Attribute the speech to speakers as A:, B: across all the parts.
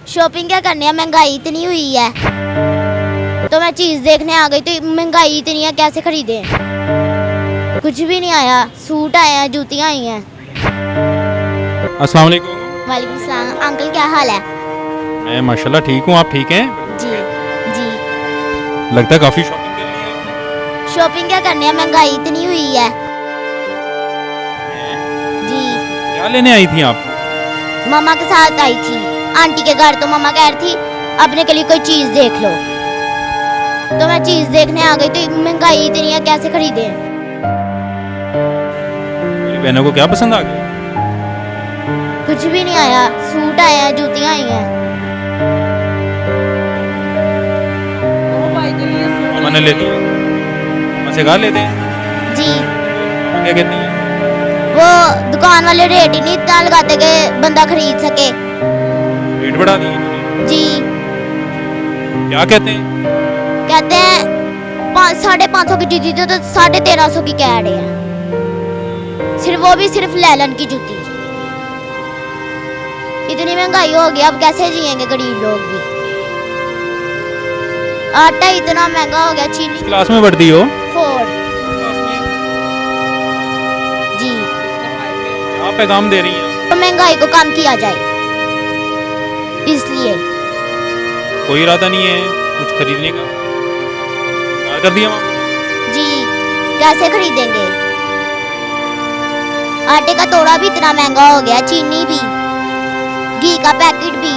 A: Shopping क्या करनी है, महंगाई इतनी हुई है। तो मैं चीज़ देखने आ गई तो महंगाई इतनी है, कैसे खरीदें। कुछ भी नहीं आया, सूट आए हैं, जूतियाँ आई हैं।
B: अस्सलाम वालेकुम।
A: वालेकुम सलाम। अंकल क्या हाल है?
B: मैं माशाल्लाह ठीक हूँ, आप ठीक हैं?
A: जी जी।
B: लगता है काफ़ी शॉपिंग कर ली है।
A: शॉपिंग क्या करनी है, महंगाई इतनी हुई है। जी।
B: क्या लेने आई थी आप?
A: मामा के साथ आई थी आंटी के घर, तो मामा कह रही थी अपने के लिए कोई चीज़ देख लो। तो मैं चीज़ देखने आ गई तो महंगाई इतनी है, कैसे खरीदें।
B: मेरी बहनों को क्या पसंद आ गया?
A: कुछ भी नहीं आया, सूट आए हैं, जूतियाँ आई हैं।
B: मामा ने ले दी, मामा से कहा ले दे।
A: जी।
B: मामा क्या कहती है?
A: वो दुकान वाले रेट ही नहीं इतना लगाते कि बंदा खरीद सके।
B: रेट बढ़ा दिए इन्होंने।
A: जी।
B: क्या कहते हैं?
A: कहते हैं 550 की जूती तो 1350 की कह रहे हैं। सिर्फ वो भी सिर्फ लैलन की जूती। इतनी महंगाई हो गई, अब कैसे जिएंगे गरीब लोग भी। आटा इतना महंगा हो गया, चीनी
B: क्लास में पढ़ती हो?
A: 4। जी।
B: क्या पैगाम दे रही हैं?
A: तो महंगाई को कम किया जाए, इसलिए।
B: कोई इरादा नहीं है कुछ खरीदने का? क्या कर दिया मामा?
A: जी। कैसे खरीदेंगे? आटे का तोड़ा भी इतना महंगा हो गया, चीनी भी, घी का पैकेट भी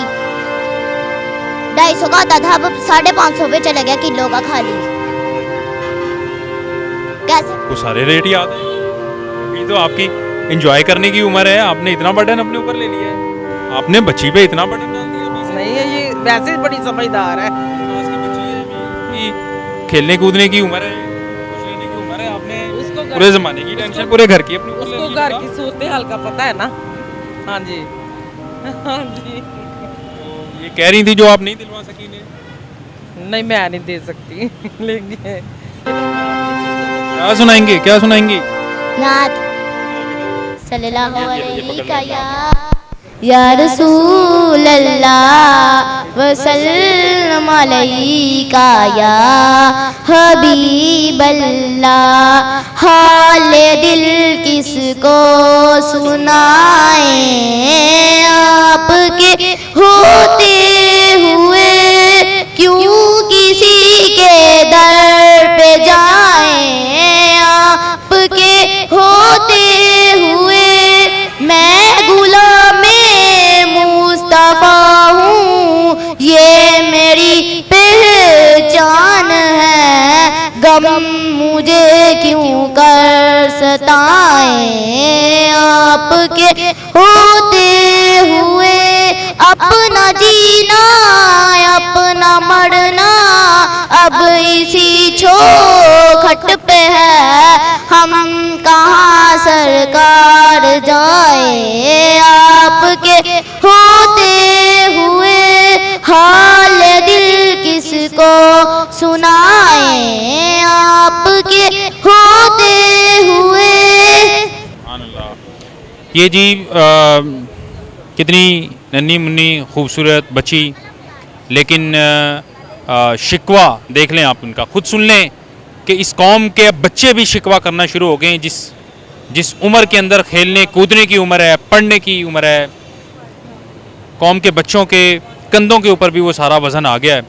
A: 250 का आता था, अब 550 पे चले गया किलो का खाली। कैसे?
B: वो सारे रेट याद है। अभी तो आपकी एंजॉय करने की उम्र है, आपने इतना बर्डन अपने ऊपर ले लिया है। आपने बच्ची पे इतना बर्डन डाल दिया अभी से।
C: नहीं है, ये वैसे बड़ी समझदार है।
B: क्लास की बच्ची है अभी, कि खेलने कूदने की उम्र है, कुछ लेने की उम्र है। आपने
C: उसको
B: पूरे जमाने की टेंशन पूरे घर की अपने ऊपर ले
C: उसको
B: ली।
C: घर की सूरत हाल का पता है ना। हाँ जी। हाँ जी।
B: ये कह रही थी जो आप नहीं दिलवा सकी ने।
C: नहीं, मैं नहीं दे सकती। लेंगे।
B: क्या सुनाएंगे, क्या सुनाएंगी?
A: नात सल्लल्लाहु अलैहि या रसूल अल्लाह व सल्लम अलैका या हबीब अल्लाह। हाल दिल किसको सुनाए, आपके होते हुए क्यों किसी के दर पे जाएं। आपके होते हुए मैं गुलामे मुस्तफा हूँ, ये मेरी पहचान है। गम मुझे क्यों कर सताएं, आपके होते हुए अपना जीना अपना मरना अब इसी चौखट पे है। हम कहाँ सरकार जाए, आपके होते हुए हाल दिल किसको सुनाए, आपके होते हुए।
B: ये जी कितनी नन्ही मुन्नी खूबसूरत बच्ची, लेकिन शिकवा देख लें आप उनका, खुद सुन लें कि इस कौम के बच्चे भी शिकवा करना शुरू हो गए हैं। जिस उम्र के अंदर खेलने कूदने की उम्र है, पढ़ने की उम्र है, कौम के बच्चों के कंधों के ऊपर भी वो सारा वज़न आ गया है।